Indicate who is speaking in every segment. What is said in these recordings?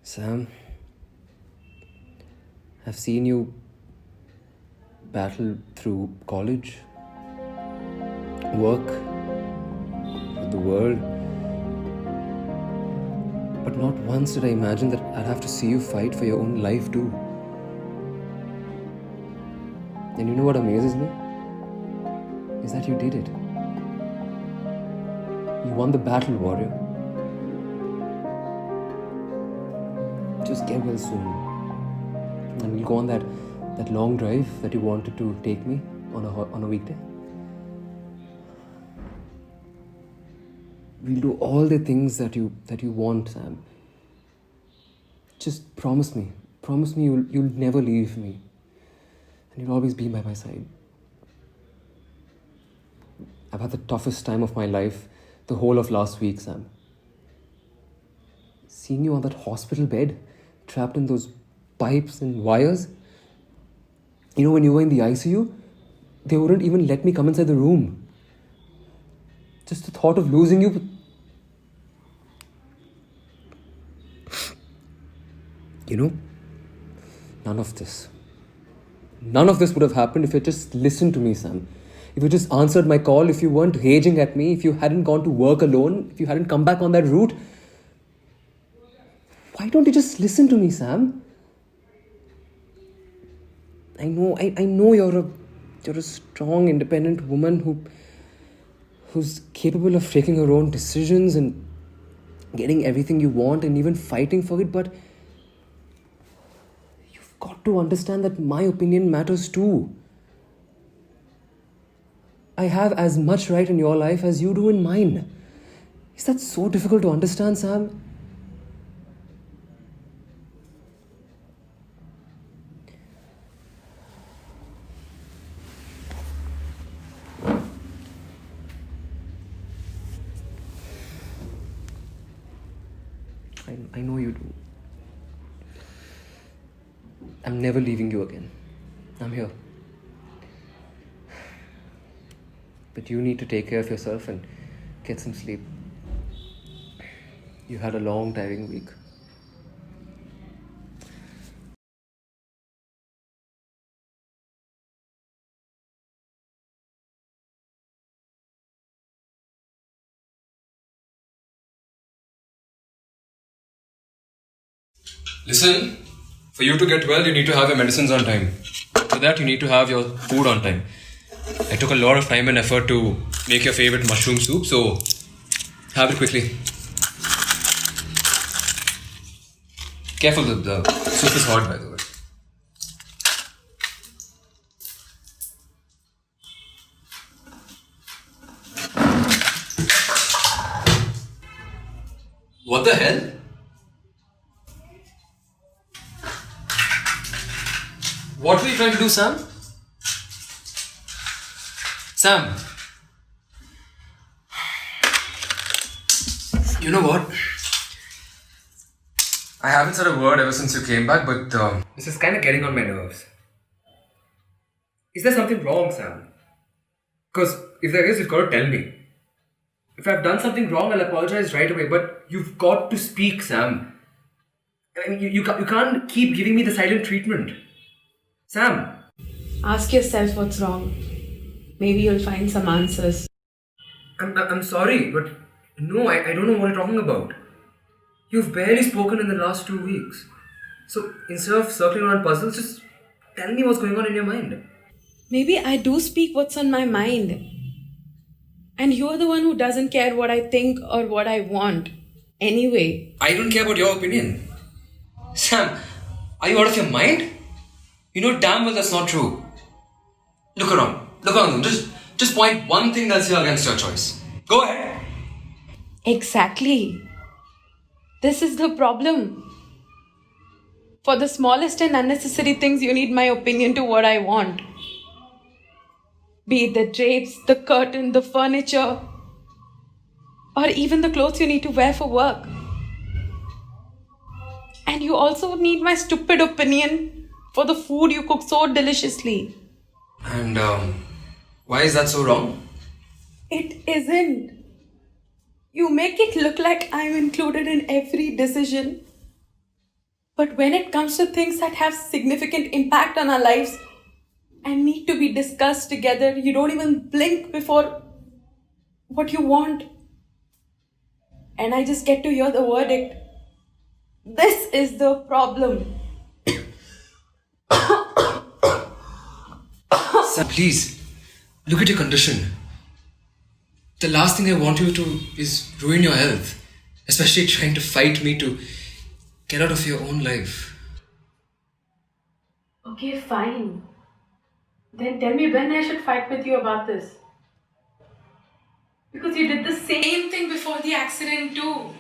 Speaker 1: Sam, I've seen you battle through college, work, the world, but not once did I imagine that I'd have to see you fight for your own life too. And you know what amazes me? Is that you did it. You won the battle, warrior. Just get well soon. And we'll go on that long drive that you wanted to take me on a weekday. We'll do all the things that you want, Sam. Just promise me. Promise me you'll never leave me. And you'll always be by my side. I've had the toughest time of my life the whole of last week, Sam. Seeing you on that hospital bed, trapped in those pipes and wires. You know, when you were in the ICU, they wouldn't even let me come inside the room. Just the thought of losing you. You know, none of this would have happened if you just listened to me, Sam. If you just answered my call, if you weren't raging at me, if you hadn't gone to work alone, if you hadn't come back on that route. Why don't you just listen to me, Sam? I know you're a strong, independent woman who's capable of taking her own decisions and getting everything you want and even fighting for it, but you've got to understand that my opinion matters too. I have as much right in your life as you do in mine. Is that so difficult to understand, Sam? I know you do. I'm never leaving you again. I'm here. But you need to take care of yourself and get some sleep. You had a long, tiring week. Listen, for you to get well, you need to have your medicines on time. For that, you need to have your food on time. I took a lot of time and effort to make your favorite mushroom soup, so have it quickly. Careful, the soup is hot, by the way. What the hell? What were you trying to do, Sam? Sam. You know what? I haven't said a word ever since you came back, but this is kind of getting on my nerves. Is there something wrong, Sam? Because if there is, you've got to tell me. If I've done something wrong, I'll apologize right away, but you've got to speak, Sam. I mean, you can't keep giving me the silent treatment. Sam.
Speaker 2: Ask yourself what's wrong. Maybe you'll find some answers.
Speaker 1: I'm sorry, but no, I don't know what you're talking about. You've barely spoken in the last 2 weeks. So instead of circling around puzzles, just tell me what's going on in your mind.
Speaker 2: Maybe I do speak what's on my mind. And you're the one who doesn't care what I think or what I want. Anyway.
Speaker 1: I don't care about your opinion. Sam, are you out of your mind? You know damn well that's not true. Look around. Just point one thing that's here against your choice. Go ahead.
Speaker 2: Exactly. This is the problem. For the smallest and unnecessary things, you need my opinion to what I want. Be it the drapes, the curtain, the furniture, or even the clothes you need to wear for work. And you also need my stupid opinion for the food you cook so deliciously.
Speaker 1: And why is that so wrong?
Speaker 2: It isn't. You make it look like I'm included in every decision. But when it comes to things that have significant impact on our lives and need to be discussed together, you don't even blink before what you want. And I just get to hear the verdict. This is the problem.
Speaker 1: Sam, please, look at your condition. The last thing I want you to is ruin your health, especially trying to fight me to get out of your own life.
Speaker 2: Okay, fine. Then tell me when I should fight with you about this. Because you did the same thing before the accident, too.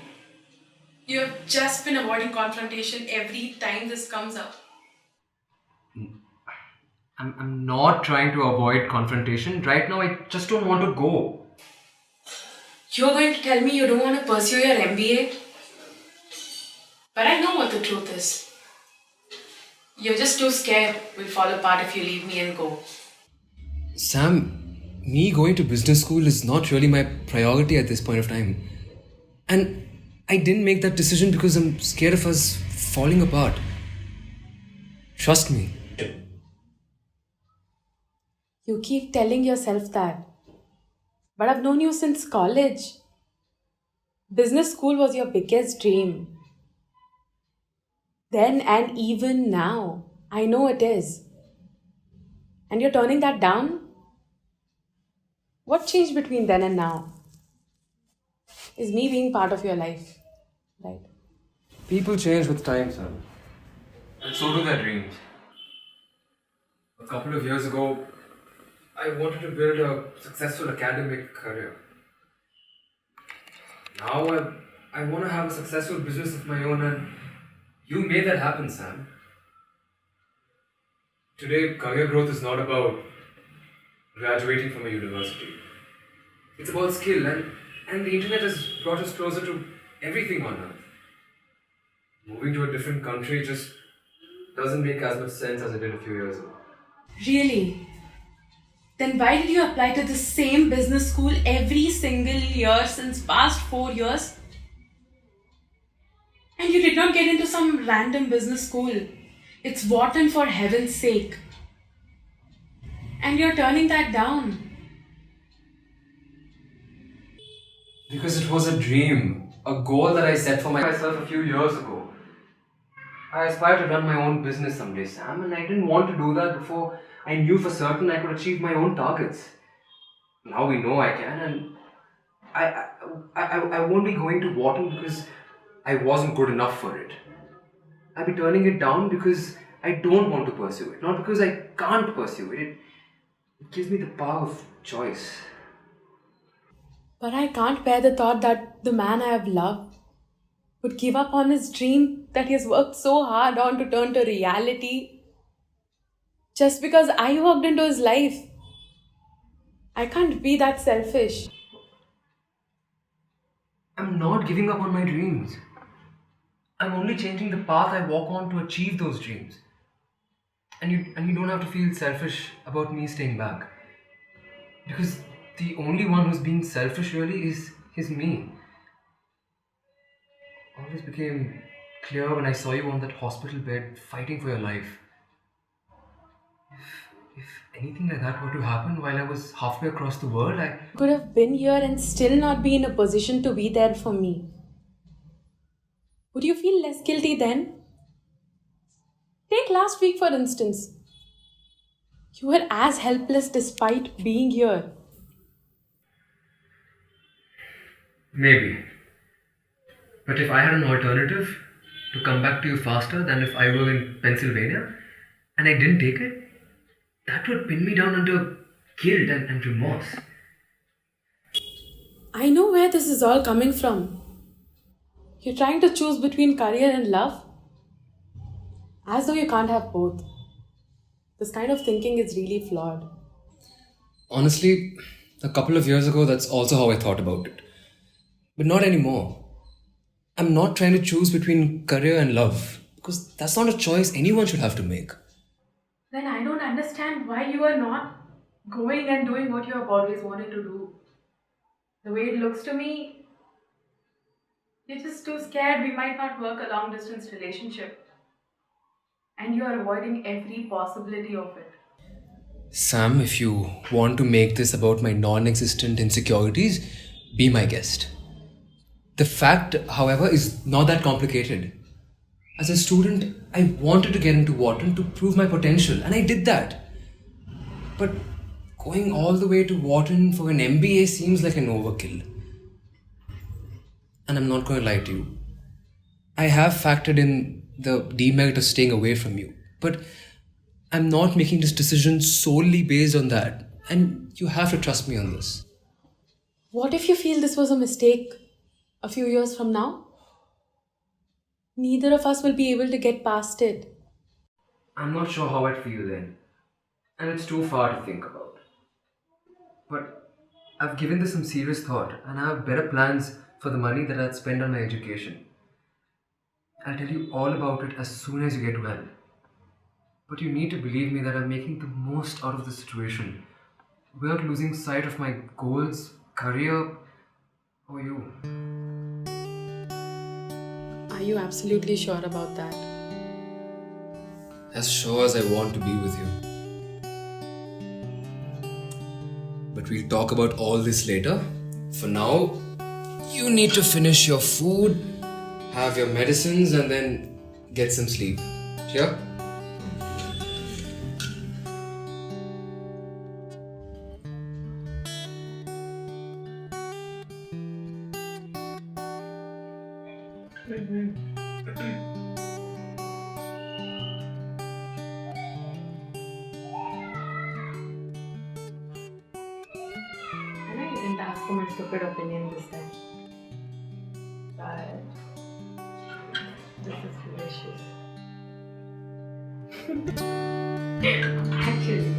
Speaker 2: You have just been avoiding confrontation every time this comes up.
Speaker 1: I'm not trying to avoid confrontation. Right now, I just don't want to go.
Speaker 2: You're going to tell me you don't want to pursue your MBA? But I know what the truth is. You're just too scared we'll fall apart if you leave me and go.
Speaker 1: Sam, me going to business school is not really my priority at this point of time. And I didn't make that decision because I'm scared of us falling apart. Trust me.
Speaker 2: You keep telling yourself that. But I've known you since college. Business school was your biggest dream. Then and even now, I know it is. And you're turning that down? What changed between then and now? Is me being part of your life, right?
Speaker 1: People change with time, Sam. And so do their dreams. A couple of years ago, I wanted to build a successful academic career. Now I want to have a successful business of my own, and you made that happen, Sam. Today, career growth is not about graduating from a university. It's about skill, and the internet has brought us closer to everything on earth. Moving to a different country just doesn't make as much sense as it did a few years ago.
Speaker 2: Really? Then why did you apply to the same business school every single year since past 4 years? And you did not get into some random business school. It's Wharton, for heaven's sake. And you're turning that down.
Speaker 1: Because it was a dream, a goal that I set for myself a few years ago. I aspire to run my own business someday, Sam, and I didn't want to do that before I knew for certain I could achieve my own targets. Now we know I can, and I won't be going to Wharton because I wasn't good enough for it. I'll be turning it down because I don't want to pursue it, not because I can't pursue it. It gives me the power of choice.
Speaker 2: But I can't bear the thought that the man I have loved would give up on his dream that he has worked so hard on to turn to reality just because I walked into his life. I can't be that selfish.
Speaker 1: I'm not giving up on my dreams. I'm only changing the path I walk on to achieve those dreams. And you don't have to feel selfish about me staying back. Because the only one who's being selfish really is me. All this became clear when I saw you on that hospital bed fighting for your life. If anything like that were to happen while I was halfway across the world, I
Speaker 2: Could have been here and still not be in a position to be there for me. Would you feel less guilty then? Take last week for instance. You were as helpless despite being here.
Speaker 1: maybe. But if I had an alternative to come back to you faster than if I were in Pennsylvania and I didn't take it, that would pin me down under guilt and remorse.
Speaker 2: I know where this is all coming from. You're trying to choose between career and love, as though you can't have both. This kind of thinking is really flawed.
Speaker 1: Honestly, a couple of years ago, that's also how I thought about it. But not anymore. I'm not trying to choose between career and love because that's not a choice anyone should have to make.
Speaker 2: Then I don't understand why you are not going and doing what you have always wanted to do. The way it looks to me, you're just too scared we might not work a long distance relationship. and you are avoiding every possibility of it.
Speaker 1: Sam, if you want to make this about my non existent insecurities, be my guest. The fact, however, is not that complicated. As a student, I wanted to get into Wharton to prove my potential, and I did that. But going all the way to Wharton for an MBA seems like an overkill. And I'm not going to lie to you. I have factored in the demerit of staying away from you, but I'm not making this decision solely based on that. And you have to trust me on this.
Speaker 2: What if you feel this was a mistake a few years from now? Neither of us will be able to get past it.
Speaker 1: I'm not sure how I'd feel then, and it's too far to think about. But I've given this some serious thought, and I have better plans for the money that I'd spend on my education. I'll tell you all about it as soon as you get well. But you need to believe me that I'm making the most out of the situation without losing sight of my goals, career, or you.
Speaker 2: Are you absolutely sure about that?
Speaker 1: As sure as I want to be with you. But we'll talk about all this later. For now, you need to finish your food, have your medicines, and then get some sleep. Sure?
Speaker 2: I know you didn't ask for my stupid opinion this time, but this is delicious. Actually.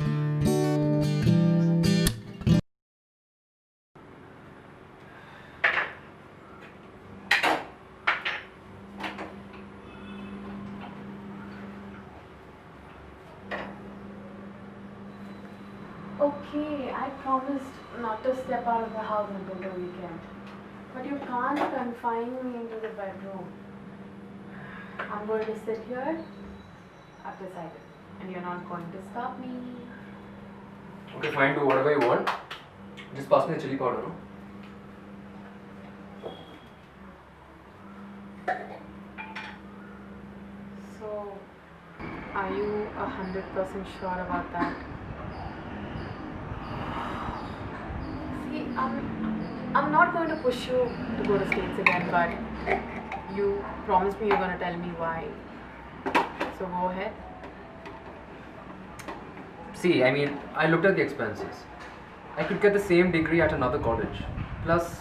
Speaker 2: Okay, I promised not to step out of the house until the weekend. But you can't confine me into the bedroom. I'm going to sit here. I've decided. And you're not going to stop me.
Speaker 1: Okay, fine, do whatever you want. Just pass me the chili powder, no?
Speaker 2: So, are you 100% sure about that? See, I'm not going to push you to go to States again, but you promised me you're going to tell me why. So go ahead.
Speaker 1: See, I mean, I looked at the expenses. I could get the same degree at another college. Plus,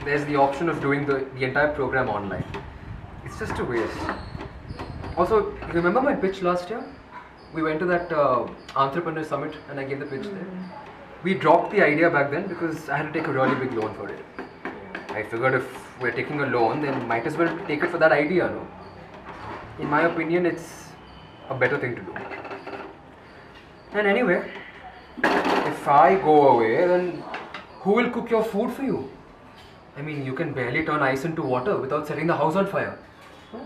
Speaker 1: there's the option of doing the entire program online. It's just a waste. Also, you remember my pitch last year? We went to that entrepreneur summit and I gave the pitch there. We dropped the idea back then because I had to take a really big loan for it. I figured if we're taking a loan, then might as well take it for that idea, no? In my opinion, it's a better thing to do. And anyway, if I go away, then who will cook your food for you? I mean, you can barely turn ice into water without setting the house on fire. Huh?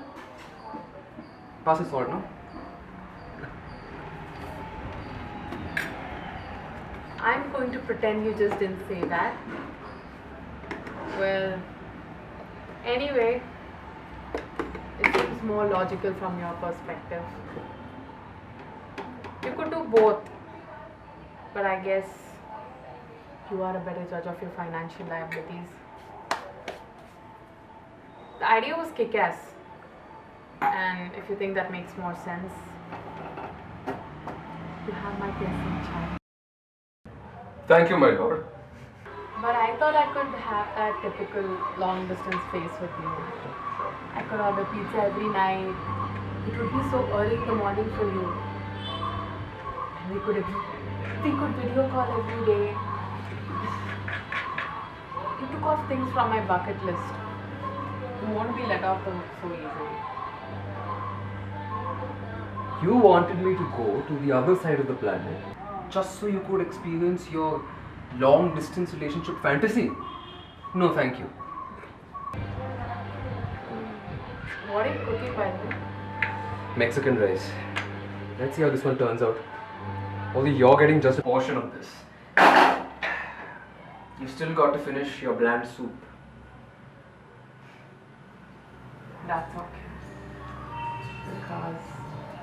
Speaker 1: Pass the salt, no?
Speaker 2: I'm going to pretend you just didn't say that. Well, anyway, it seems more logical from your perspective. You could do both, but I guess you are a better judge of your financial liabilities. The idea was kick-ass, and if you think that makes more sense, you have my blessing, child.
Speaker 1: Thank you, my lord.
Speaker 2: But I thought I could have that typical long distance face with you. I could order pizza every night. It would be so early in the morning for you. And we could video call every day. You took off things from my bucket list. You won't be let off the hook so easily.
Speaker 1: You wanted me to go to the other side of the planet just so you could experience your long distance relationship fantasy. No, thank you.
Speaker 2: What are you cooking, by the way?
Speaker 1: Mexican rice. Let's see how this one turns out. Only you're getting just a portion of this. You still got to finish your bland soup.
Speaker 2: That's okay. Because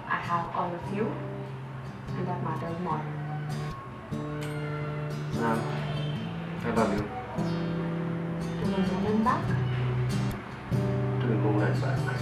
Speaker 2: I have all of you, and that matters more.
Speaker 1: Sam, I love you.
Speaker 2: To the moon and back.
Speaker 1: To the moon and back.